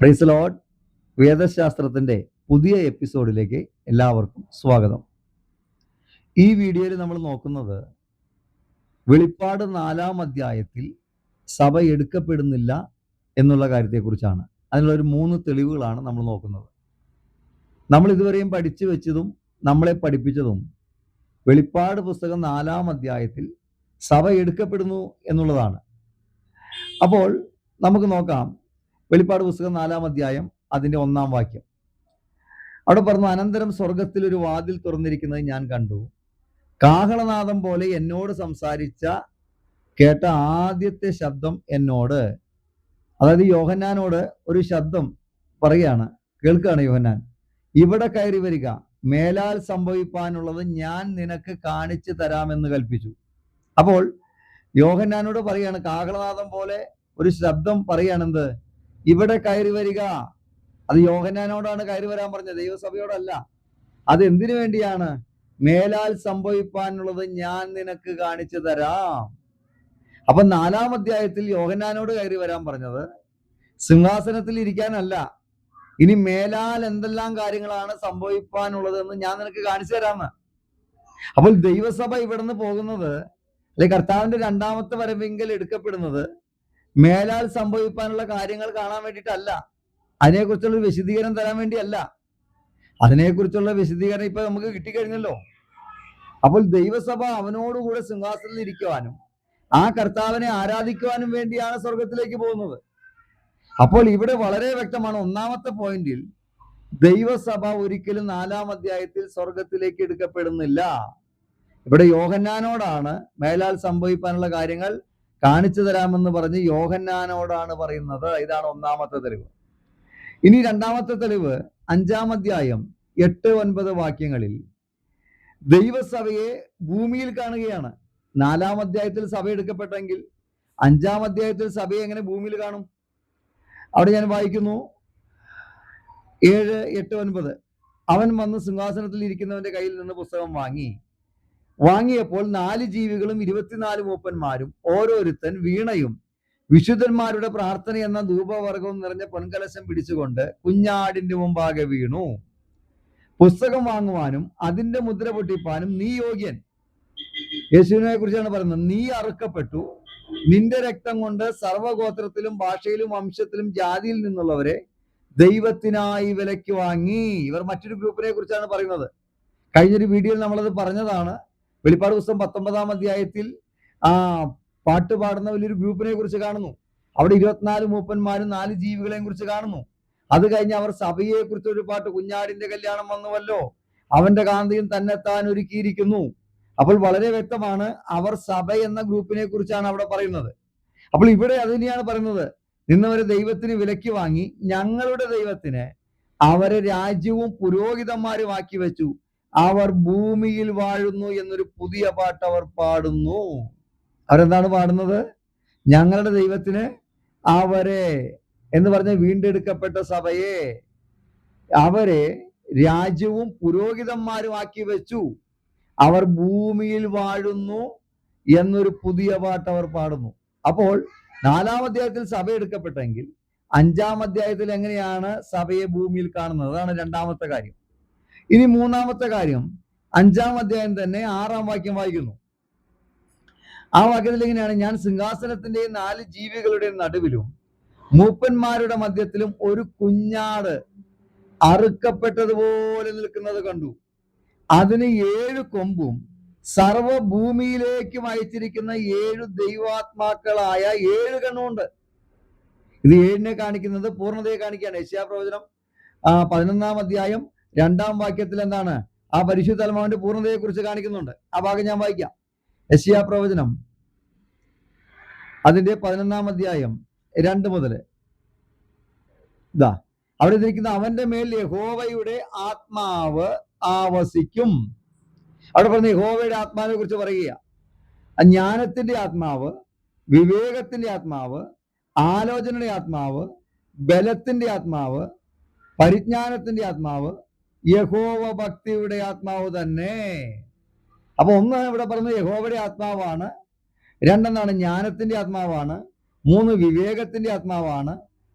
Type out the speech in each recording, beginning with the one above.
Praise Lord. വേദശാസ്ത്രത്തിന്റെ പുതിയ എപ്പിസോഡിലേക്ക് എല്ലാവർക്കും സ്വാഗതം. ഈ വീഡിയോയിൽ നമ്മൾ നോക്കുന്നത് വെളിപ്പാട് 4-ാം അധ്യായത്തിൽ സഭ എടുക്കപ്പെടുന്നില്ല എന്നുള്ള കാര്യത്തെക്കുറിച്ചാണ്. അതിനുള്ള 3 തെളിവുകളാണ് നമ്മൾ നോക്കുന്നത്. നമ്മൾ ഇതുവരെയും പഠിച്ചു വെച്ചതും നമ്മളെ പഠിപ്പിച്ചതും വെളിപ്പാട് പുസ്തകം 4-ാം അധ്യായത്തിൽ സഭ എടുക്കപ്പെടുന്നു എന്നുള്ളതാണ്. അപ്പോൾ നമുക്ക് നോക്കാം. വെളിപ്പാട് പുസ്തകം 4-ാം അധ്യായം അതിന്റെ 1-ാം വാക്യം. അവിടെ പറഞ്ഞു, അനന്തരം സ്വർഗത്തിൽ ഒരു വാതിൽ തുറന്നിരിക്കുന്നത് ഞാൻ കണ്ടു. കാഹളനാദം പോലെ എന്നോട് സംസാരിച്ച കേട്ട ആദ്യത്തെ ശബ്ദം എന്നോട്, അതായത് യോഹന്നാനോട് ഒരു ശബ്ദം പറയാണ്, കേൾക്കുകയാണ് യോഹന്നാൻ, ഇവിടെ കയറി വരിക, മേലാൽ സംഭവിപ്പാനുള്ളത് ഞാൻ നിനക്ക് കാണിച്ചു തരാമെന്ന് കൽപ്പിച്ചു. അപ്പോൾ യോഹന്നാനോട് പറയാണ്, കാഹളനാദം പോലെ ഒരു ശബ്ദം പറയാണെന്ത്, ഇവിടെ കയറി വരിക. അത് യോഹന്നാനോടാണ് കയറി വരാൻ പറഞ്ഞത്, ദൈവസഭയോടല്ല. അത് എന്തിനു വേണ്ടിയാണ്? മേലാൽ സംഭവിപ്പാനുള്ളത് ഞാൻ നിനക്ക് കാണിച്ചു തരാം. അപ്പൊ 4-ാം അധ്യായത്തിൽ യോഹന്നാനോട് കയറി വരാൻ പറഞ്ഞത് സിംഹാസനത്തിൽ ഇരിക്കാനല്ല, ഇനി മേലാൽ എന്തെല്ലാം കാര്യങ്ങളാണ് സംഭവിപ്പാനുള്ളതെന്ന് ഞാൻ നിനക്ക് കാണിച്ചു തരാമെന്ന്. അപ്പോൾ ദൈവസഭ ഇവിടുന്ന് പോകുന്നത്, അല്ലെങ്കിൽ കർത്താവിന്റെ 2-ാമത്തെ വരവെങ്കിൽ എടുക്കപ്പെടുന്നത് മേലാൽ സംഭവിക്കാനുള്ള കാര്യങ്ങൾ കാണാൻ വേണ്ടിയിട്ടല്ല, അതിനെക്കുറിച്ചുള്ള വിശദീകരണം തരാൻ വേണ്ടിയല്ല. അതിനെക്കുറിച്ചുള്ള വിശദീകരണം ഇപ്പൊ നമുക്ക് കിട്ടിക്കഴിഞ്ഞല്ലോ. അപ്പോൾ ദൈവസഭ അവനോടുകൂടെ സിംഹാസനത്തിൽ ഇരിക്കുവാനും ആ കർത്താവിനെ ആരാധിക്കുവാനും വേണ്ടിയാണ് സ്വർഗത്തിലേക്ക് പോകുന്നത്. അപ്പോൾ ഇവിടെ വളരെ വ്യക്തമാണ്, 1-ാമത്തെ പോയിന്റിൽ ദൈവസഭ ഒരിക്കലും 4-ാം അധ്യായത്തിൽ സ്വർഗത്തിലേക്ക് എടുക്കപ്പെടുന്നില്ല. ഇവിടെ യോഹന്നാനോടാണ് മേലാൽ സംഭവിക്കാനുള്ള കാര്യങ്ങൾ കാണിച്ചു തരാമെന്ന് പറഞ്ഞ് യോഹന്നാനോടാണ് പറയുന്നത്. ഇതാണ് 1-ാമത്തെ തെളിവ്. ഇനി 2-ാമത്തെ തെളിവ് 5-ാം അധ്യായം 8-9 വാക്യങ്ങളിൽ ദൈവസഭയെ ഭൂമിയിൽ കാണുകയാണ്. 4-ാം അധ്യായത്തിൽ സഭ എടുക്കപ്പെട്ടെങ്കിൽ 5-ാം അധ്യായത്തിൽ സഭയെ എങ്ങനെ ഭൂമിയിൽ കാണും? അവിടെ ഞാൻ വായിക്കുന്നു 7, 8, 9. അവൻ വന്ന് സിംഹാസനത്തിൽ ഇരിക്കുന്നവന്റെ കയ്യിൽ നിന്ന് പുസ്തകം വാങ്ങിയപ്പോൾ 4 ജീവികളും 24 മൂപ്പന്മാരും ഓരോരുത്തൻ വീണയും വിശുദ്ധന്മാരുടെ പ്രാർത്ഥന എന്ന ധൂപവർഗവും നിറഞ്ഞ പൊൻകലശം പിടിച്ചുകൊണ്ട് കുഞ്ഞാടിന്റെ മുമ്പാകെ വീണു. പുസ്തകം വാങ്ങുവാനും അതിന്റെ മുദ്ര പൊട്ടിപ്പാനും നീ യോഗ്യൻ. യേശുവിനെ കുറിച്ചാണ് പറയുന്നത്. നീ അറുക്കപ്പെട്ടു, നിന്റെ രക്തം കൊണ്ട് സർവ്വഗോത്രത്തിലും ഭാഷയിലും വംശത്തിലും ജാതിയിൽ നിന്നുള്ളവരെ ദൈവത്തിനായി വിലയ്ക്ക് വാങ്ങി. ഇവർ മറ്റൊരു ഗ്രൂപ്പിനെ കുറിച്ചാണ് പറയുന്നത്. കഴിഞ്ഞൊരു വീഡിയോയിൽ നമ്മളത് പറഞ്ഞതാണ്. വെളിപ്പാട് പുസ്തകം 19-ാം അധ്യായത്തിൽ പാട്ട് പാടുന്ന വലിയൊരു ഗ്രൂപ്പിനെ കുറിച്ച് കാണുന്നു. അവിടെ 24 മൂപ്പന്മാരും 4 ജീവികളെയും കുറിച്ച് കാണുന്നു. അത് കഴിഞ്ഞ് അവർ സഭയെ കുറിച്ച് ഒരു പാട്ട്, കുഞ്ഞാടിന്റെ കല്യാണം വന്നുവല്ലോ, അവന്റെ കാന്തയും തന്നെത്താൻ ഒരുക്കിയിരിക്കുന്നു. അപ്പോൾ വളരെ വ്യക്തമാണ്, അവർ സഭ എന്ന ഗ്രൂപ്പിനെ കുറിച്ചാണ് അവിടെ പറയുന്നത്. അപ്പോൾ ഇവിടെ അത് തന്നെയാണ് പറയുന്നത്, നിന്നവരെ ദൈവത്തിന് വിലയ്ക്ക് വാങ്ങി, ഞങ്ങളുടെ ദൈവത്തിന് അവരെ രാജ്യവും പുരോഹിതന്മാരും ആക്കി വെച്ചു, അവർ ഭൂമിയിൽ വാഴുന്നു എന്നൊരു പുതിയ പാട്ട് അവർ പാടുന്നു. അവരെന്താണ് പാടുന്നത്? ഞങ്ങളുടെ ദൈവത്തിന് അവരെ എന്ന് പറഞ്ഞ വീണ്ടെടുക്കപ്പെട്ട സഭയെ അവരെ രാജ്യവും പുരോഹിതന്മാരും ആക്കി വെച്ചു, അവർ ഭൂമിയിൽ വാഴുന്നു എന്നൊരു പുതിയ പാട്ട് അവർ പാടുന്നു. അപ്പോൾ 4-ാം അധ്യായത്തിൽ സഭ എടുക്കപ്പെട്ടെങ്കിൽ 5-ാം അധ്യായത്തിൽ എങ്ങനെയാണ് സഭയെ ഭൂമിയിൽ കാണുന്നത്? അതാണ് 2-ാമത്തെ കാര്യം. ഇനി 3-ാമത്തെ കാര്യം 5-ാം അധ്യായം തന്നെ 6-ാം വാക്യം വായിക്കുന്നു. ആ വാക്യത്തിൽ എങ്ങനെയാണ്? ഞാൻ സിംഹാസനത്തിന്റെയും 4 ജീവികളുടെയും നടുവിലും മൂപ്പന്മാരുടെ മധ്യത്തിലും ഒരു കുഞ്ഞാട് അറുക്കപ്പെട്ടതുപോലെ നിൽക്കുന്നത് കണ്ടു. അതിന് 7 കൊമ്പും സർവഭൂമിയിലേക്കും അയച്ചിരിക്കുന്ന 7 ദൈവാത്മാക്കളായ 7 കണ്ണുണ്ട്. ഇത് 7-നെ കാണിക്കുന്നത് പൂർണ്ണതയെ കാണിക്കുകയാണ്. യെശയ്യാപ്രവചനം 11-ാം അധ്യായം 2-ാം വാക്യത്തിൽ എന്താണ്? ആ പരിശുദ്ധാത്മാവിന്റെ പൂർണ്ണതയെ കുറിച്ച് കാണിക്കുന്നുണ്ട്. ആ ഭാഗം ഞാൻ വായിക്കാം. യെശയ്യാപ്രവചനം അതിന്റെ 11-ാം അധ്യായം 2 മുതൽ അവിടെ ഇരിക്കുന്ന അവന്റെ മേൽ യഹോവയുടെ ആത്മാവ് ആവസിക്കും. അവിടെ പറഞ്ഞ യഹോവയുടെ ആത്മാവിനെ കുറിച്ച് പറയുക. ജ്ഞാനത്തിന്റെ ആത്മാവ്, വിവേകത്തിന്റെ ആത്മാവ്, ആലോചനയുടെ ആത്മാവ്, ബലത്തിന്റെ ആത്മാവ്, പരിജ്ഞാനത്തിന്റെ ആത്മാവ്, യഹോവ ഭക്തിയുടെ ആത്മാവ് തന്നെ. അപ്പൊ ഒന്ന് ഇവിടെ പറയുന്നത് യഹോവയുടെ ആത്മാവാണ്, 2 ജ്ഞാനത്തിന്റെ ആത്മാവാണ്, 3 വിവേകത്തിന്റെ ആത്മാവാണ്,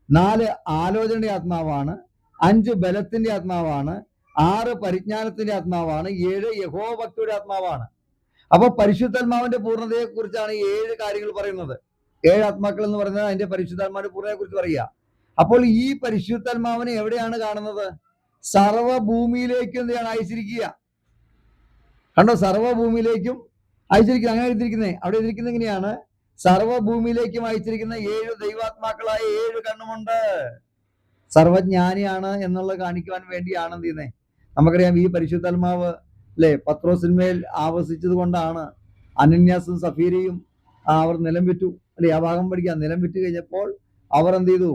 4 ആലോചനയുടെ ആത്മാവാണ്, 5 ബലത്തിന്റെ ആത്മാവാണ്, 6 പരിജ്ഞാനത്തിന്റെ ആത്മാവാണ്, 7 യഹോവഭക്തിയുടെ ആത്മാവാണ്. അപ്പൊ പരിശുദ്ധാത്മാവിന്റെ പൂർണ്ണതയെ കുറിച്ചാണ് 7 കാര്യങ്ങൾ പറയുന്നത്. 7 ആത്മാക്കൾ എന്ന് പറയുന്നത് അതിന്റെ പരിശുദ്ധാത്മാവിന്റെ പൂർണ്ണതയെ കുറിച്ച് പറയുക. അപ്പോൾ ഈ പരിശുദ്ധാത്മാവിനെ എവിടെയാണ് കാണുന്നത്? സർവ്വഭൂമിയിലേക്കും എന്താണ് അയച്ചിരിക്കുക. കണ്ടോ, സർവ്വഭൂമിയിലേക്കും അയച്ചിരിക്കുന്നത്. അങ്ങനെ എഴുതിയിരിക്കുന്നത്, അവിടെ എഴുതിയിരിക്കുന്നത് എങ്ങനെയാണ്? സർവ്വഭൂമിയിലേക്കും അയച്ചിരിക്കുന്ന 7 ദൈവാത്മാക്കളായ 7 കണ്ണുമുണ്ട്. സർവജ്ഞാനിയാണ് എന്നുള്ളത് കാണിക്കുവാൻ വേണ്ടിയാണ് എന്ത് ചെയ്യുന്നത്. നമുക്കറിയാം ഈ പരിശുദ്ധാത്മാവ് അല്ലെ പത്രോസിന്മേൽ ആവസിച്ചത് കൊണ്ടാണ് അനന്യാസും സഫീരയും അവർ നിലം വിറ്റു അല്ലെ. ആ ഭാഗം പഠിക്കാം. നിലം വിറ്റ് കഴിഞ്ഞപ്പോൾ അവർ എന്ത് ചെയ്തു?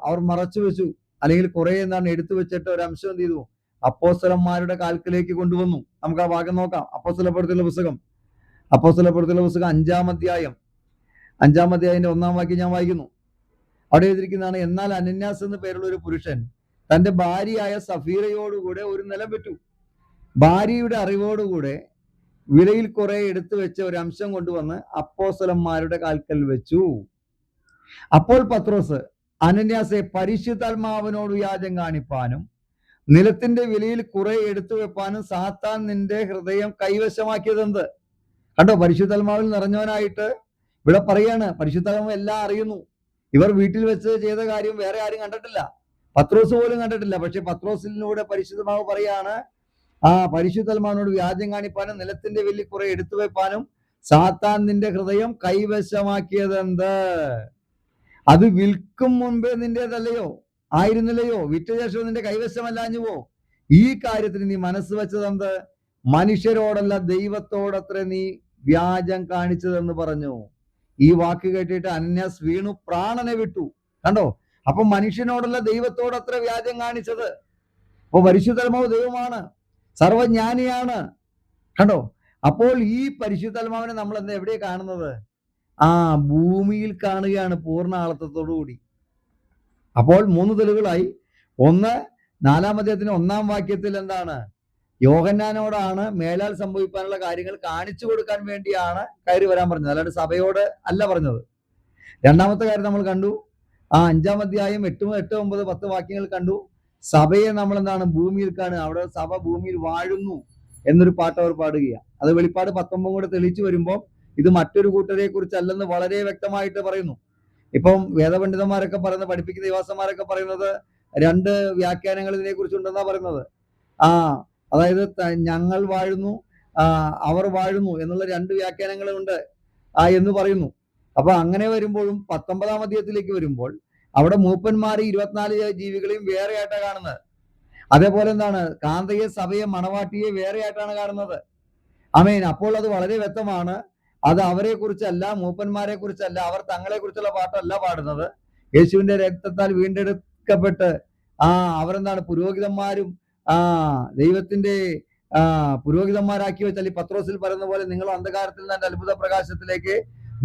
അവർ മറച്ചു വെച്ചു, അല്ലെങ്കിൽ കുറെ എന്താണ് എടുത്തു വെച്ചിട്ട് ഒരു അംശം എന്ത് ചെയ്തു? അപ്പോസ്തലന്മാരുടെ കാൽക്കലേക്ക് കൊണ്ടുവന്നു. നമുക്ക് ആ ഭാഗം നോക്കാം. അപ്പോസ്തലപ്രവൃത്തികളുടെ പുസ്തകം 5-ാം അധ്യായം 1-ാം വാക്യം ഞാൻ വായിക്കുന്നു. അവിടെ എഴുതിയിരിക്കുന്നതാണ്, എന്നാൽ അനന്യാസ് എന്ന് പേരുള്ള ഒരു പുരുഷൻ തന്റെ ഭാര്യയായ സഫീറയോടുകൂടെ ഒരു നിലം വിറ്റു. ഭാര്യയുടെ അറിവോടുകൂടെ വിലയിൽ കുറെ എടുത്തു വെച്ച ഒരു അംശം കൊണ്ടുവന്ന് അപ്പോസ്തലന്മാരുടെ കാൽക്കൽ വെച്ചു. അപ്പോൾ പത്രോസ്, അനന്യാസെ, പരിശുദ്ധാത്മാവിനോട് വ്യാജം കാണിപ്പാനും നിലത്തിന്റെ വിലയിൽ കുറെ എടുത്തു വെപ്പാനും സാത്താൻ നിന്റെ ഹൃദയം കൈവശമാക്കിയതെന്ത്? കണ്ടോ, പരിശുദ്ധാത്മാവിൽ നിറഞ്ഞവനായിട്ട് ഇവിടെ പറയാണ്. പരിശുദ്ധാത്മാവ് എല്ലാം അറിയുന്നു. ഇവർ വീട്ടിൽ വെച്ച് ചെയ്ത കാര്യം വേറെ ആരും കണ്ടിട്ടില്ല, പത്രോസ് പോലും കണ്ടിട്ടില്ല. പക്ഷെ പത്രോസിലൂടെ പരിശുദ്ധാത്മാവ് പറയാണ്, പരിശുദ്ധാത്മാവിനോട് വ്യാജം കാണിപ്പാനും നിലത്തിന്റെ വിലയിൽ കുറെ എടുത്തു വെപ്പാനും സാത്താൻ നിന്റെ ഹൃദയം കൈവശമാക്കിയതെന്ത്? അത് വിൽക്കും മുൻപേ നിന്റേതല്ലയോ ആയിരുന്നില്ലയോ? വിറ്റ ശേഷം നിന്റെ കൈവശമല്ലാഞ്ഞുവോ? ഈ കാര്യത്തിന് നീ മനസ്സ് വെച്ചതെന്ത്? മനുഷ്യരോടല്ല ദൈവത്തോടത്ര നീ വ്യാജം കാണിച്ചതെന്ന് പറഞ്ഞു. ഈ വാക്ക് കേട്ടിട്ട് അനന്യാസ് വീണു പ്രാണനെ വിട്ടു. കണ്ടോ, അപ്പൊ മനുഷ്യനോടല്ല ദൈവത്തോടത്ര വ്യാജം കാണിച്ചത്. അപ്പൊ പരിശുദ്ധാത്മാവ് ദൈവമാണ്, സർവജ്ഞാനിയാണ്. കണ്ടോ, അപ്പോൾ ഈ പരിശുദ്ധാത്മാവിനെ നമ്മൾ എന്താ എവിടെയാ കാണുന്നത്? ഭൂമിയിൽ കാണുകയാണ് പൂർണ്ണ ആളത്വത്തോടുകൂടി. അപ്പോൾ 3 തെളിവുകളായി. ഒന്ന്, 4-ാം അധ്യായത്തിന്റെ 1-ാം വാക്യത്തിൽ എന്താണ്? യോഹന്നാനോടാണ് മേലാൽ സംഭവിക്കാനുള്ള കാര്യങ്ങൾ കാണിച്ചു കൊടുക്കാൻ വേണ്ടിയാണ് കയറി വരാൻ പറഞ്ഞത്, അല്ലാണ്ട് സഭയോട് അല്ല പറഞ്ഞത്. 2-ാമത്തെ കാര്യം നമ്മൾ കണ്ടു, 5-ാം അധ്യായം 8, 9, 10 വാക്യങ്ങൾ കണ്ടു. സഭയെ നമ്മൾ എന്താണ്? ഭൂമിയിൽ കാണുക. അവിടെ സഭ ഭൂമിയിൽ വാഴുന്നു എന്നൊരു പാട്ട് അവർ പാടുകയാണ്. അത് വെളിപ്പാട് 19 കൂടെ തെളിയിച്ചു വരുമ്പോൾ ഇത് മറ്റൊരു കൂട്ടരെ കുറിച്ചല്ലെന്ന് വളരെ വ്യക്തമായിട്ട് പറയുന്നു. ഇപ്പം വേദപണ്ഡിതന്മാരൊക്കെ പറയുന്നത്, പഠിപ്പിക്കുന്ന ദേവാസന്മാരൊക്കെ പറയുന്നത് 2 വ്യാഖ്യാനങ്ങൾ ഇതിനെ കുറിച്ചുണ്ടെന്നാ പറയുന്നത്. അതായത് ഞങ്ങൾ വാഴുന്നു, അവർ വാഴുന്നു എന്നുള്ള 2 വ്യാഖ്യാനങ്ങളുണ്ട് എന്ന് പറയുന്നു. അപ്പൊ അങ്ങനെ വരുമ്പോഴും 19-ാം അധ്യായത്തിലേക്ക് വരുമ്പോൾ അവിടെ മൂപ്പന്മാരെ 24 ജീവികളെയും വേറെ ആയിട്ടാണ് കാണുന്നത്. അതേപോലെ എന്താണ്? കാന്തയെ, സഭയെ, മണവാട്ടിയെ വേറെ ആയിട്ടാണ് കാണുന്നത്. ആമേൻ. അപ്പോൾ അത് വളരെ വ്യക്തമാണ്. അത് അവരെ കുറിച്ചല്ല, മൂപ്പന്മാരെ കുറിച്ചല്ല, അവർ തങ്ങളെ കുറിച്ചുള്ള പാട്ടല്ല പാടുന്നത്. യേശുവിന്റെ രക്തത്താൽ വീണ്ടെടുക്കപ്പെട്ട് അവരെന്താണ്? പുരോഹിതന്മാരും ദൈവത്തിന്റെ പുരോഹിതന്മാരാക്കി വെച്ചാൽ ഈ പത്രോസിൽ പറയുന്ന പോലെ, നിങ്ങൾ അന്ധകാരത്തിൽ നിന്ന് അത്ഭുത പ്രകാശത്തിലേക്ക്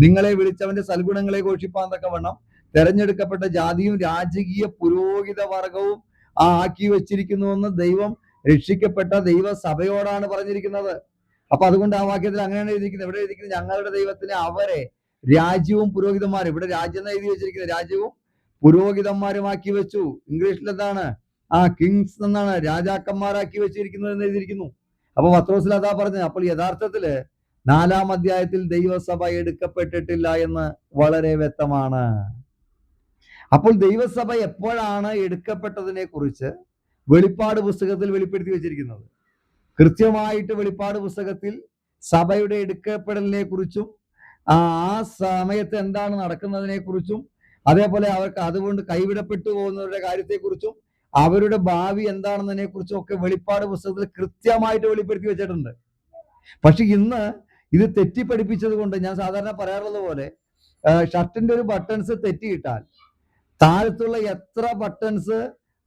നിങ്ങളെ വിളിച്ചവന്റെ സൽഗുണങ്ങളെ ഘോഷിപ്പാൻ തക്കവണ്ണം തെരഞ്ഞെടുക്കപ്പെട്ട ജാതിയും രാജകീയ പുരോഹിത വർഗവും ആക്കി വെച്ചിരിക്കുന്നുവെന്ന് ദൈവം രക്ഷിക്കപ്പെട്ട ദൈവസഭയോടാണ് പറഞ്ഞിരിക്കുന്നത്. അപ്പൊ അതുകൊണ്ട് ആ വാക്യത്തിൽ അങ്ങനെയാണ് എഴുതിയിരിക്കുന്നത്. എവിടെ എഴുതിയിരിക്കുന്നത്? ഞങ്ങളുടെ ദൈവത്തിന് അവരെ രാജ്യവും പുരോഹിതന്മാരും. ഇവിടെ രാജ്യം എന്ന് എഴുതി വെച്ചിരിക്കുന്നത്, രാജ്യവും പുരോഹിതന്മാരുമാക്കി വെച്ചു. ഇംഗ്ലീഷിൽ എന്താണ്? കിങ്സ് എന്നാണ്, രാജാക്കന്മാരാക്കി വെച്ചിരിക്കുന്നത് എന്ന് എഴുതിയിരിക്കുന്നു. അപ്പൊ പത്രോസിൽ അതാ പറഞ്ഞത്. അപ്പോൾ യഥാർത്ഥത്തില് 4-ാം അധ്യായത്തിൽ ദൈവസഭ എടുക്കപ്പെട്ടിട്ടില്ല എന്ന് വളരെ വ്യക്തമാണ്. അപ്പോൾ ദൈവസഭ എപ്പോഴാണ് എടുക്കപ്പെട്ടതിനെ കുറിച്ച് വെളിപ്പാട് പുസ്തകത്തിൽ വെളിപ്പെടുത്തി വെച്ചിരിക്കുന്നത്. കൃത്യമായിട്ട് വെളിപ്പാട് പുസ്തകത്തിൽ സഭയുടെ എടുക്കപ്പെടലിനെ കുറിച്ചും ആ സമയത്ത് എന്താണ് നടക്കുന്നതിനെ കുറിച്ചും, അതേപോലെ അവർക്ക് അതുകൊണ്ട് കൈവിടപ്പെട്ടു പോകുന്നവരുടെ കാര്യത്തെക്കുറിച്ചും അവരുടെ ഭാവി എന്താണെന്നതിനെ കുറിച്ചും ഒക്കെ വെളിപ്പാട് പുസ്തകത്തിൽ കൃത്യമായിട്ട് വെളിപ്പെടുത്തി വെച്ചിട്ടുണ്ട്. പക്ഷെ ഇന്ന് ഇത് തെറ്റിപ്പഠിപ്പിച്ചത് കൊണ്ട് ഞാൻ സാധാരണ പറയാറുള്ളത് പോലെ, ഷർട്ടിന്റെ ഒരു ബട്ടൺസ് തെറ്റിയിട്ടാൽ താഴത്തുള്ള എത്ര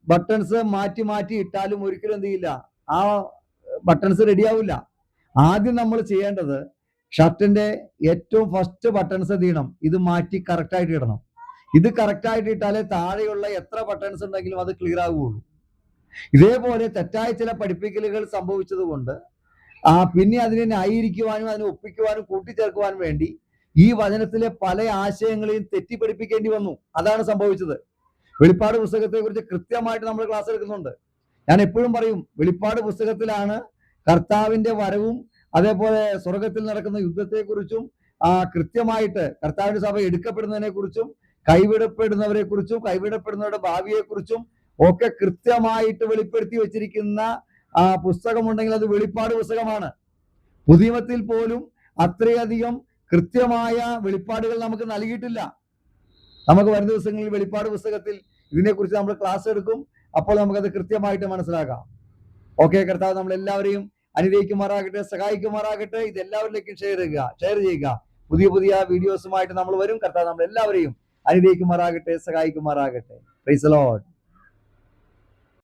ബട്ടൺസ് മാറ്റി മാറ്റി ഇട്ടാലും ഒരിക്കലും എന്ത് ചെയ്യില്ല, ആ ബട്ടൺസ് റെഡിയാവില്ല. ആദ്യം നമ്മൾ ചെയ്യേണ്ടത് ഷർട്ടിന്റെ ഏറ്റവും ഫസ്റ്റ് ബട്ടൺസ് എന്ത് ചെയ്യണം? ഇത് മാറ്റി കറക്റ്റായിട്ട് ഇടണം. ഇത് കറക്റ്റായിട്ട് ഇട്ടാലേ താഴെയുള്ള എത്ര ബട്ടൺസ് ഉണ്ടെങ്കിലും അത് ക്ലിയർ ആകുകയുള്ളൂ. ഇതേപോലെ തെറ്റായ ചില പഠിപ്പിക്കലുകൾ സംഭവിച്ചത് കൊണ്ട് പിന്നെ അതിനെ ന്യായീകരിക്കുവാനും അതിനെ ഒപ്പിക്കുവാനും കൂട്ടിച്ചേർക്കുവാനും വേണ്ടി ഈ വചനത്തിലെ പല ആശയങ്ങളെയും തെറ്റിപ്പഠിപ്പിക്കേണ്ടി വന്നു. അതാണ് സംഭവിച്ചത്. വെളിപ്പാട് പുസ്തകത്തെ കുറിച്ച് കൃത്യമായിട്ട് നമ്മൾ ക്ലാസ് എടുക്കുന്നുണ്ട്. ഞാൻ എപ്പോഴും പറയും, വെളിപ്പാട് പുസ്തകത്തിലാണ് കർത്താവിന്റെ വരവും അതേപോലെ സ്വർഗത്തിൽ നടക്കുന്ന യുദ്ധത്തെക്കുറിച്ചും കൃത്യമായിട്ട് കർത്താവിന്റെ സഭ എടുക്കപ്പെടുന്നതിനെ കുറിച്ചും കൈവിടപ്പെടുന്നവരെ കുറിച്ചും കൈവിടപ്പെടുന്നവരുടെ ഭാവിയെക്കുറിച്ചും ഒക്കെ കൃത്യമായിട്ട് വെളിപ്പെടുത്തി വെച്ചിരിക്കുന്ന പുസ്തകമുണ്ടെങ്കിൽ അത് വെളിപ്പാട് പുസ്തകമാണ്. പുതിയമത്തിൽ പോലും അത്രയധികം കൃത്യമായ വെളിപ്പാടുകൾ നമുക്ക് നൽകിയിട്ടില്ല. നമുക്ക് വരുന്ന ദിവസങ്ങളിൽ വെളിപ്പാട് പുസ്തകത്തിൽ ഇതിനെക്കുറിച്ച് നമ്മൾ ക്ലാസ് എടുക്കും. അപ്പോൾ നമുക്കത് കൃത്യമായിട്ട് മനസ്സിലാക്കാം. ഓക്കെ, കർത്താവ് നമ്മളെല്ലാവരെയും അനുഗ്രഹിക്കുമാറാകട്ടെ, സഹായിക്കുമാറാകട്ടെ. ഇത് എല്ലാവരിലേക്കും ഷെയർ ചെയ്യുക. പുതിയ പുതിയ വീഡിയോസുമായിട്ട് നമ്മൾ വരും. കർത്താവ് നമ്മളെല്ലാവരെയും അനുഗ്രഹിക്കുമാറാകട്ടെ, സഹായിക്കുമാറാകട്ടെ. Praise the Lord.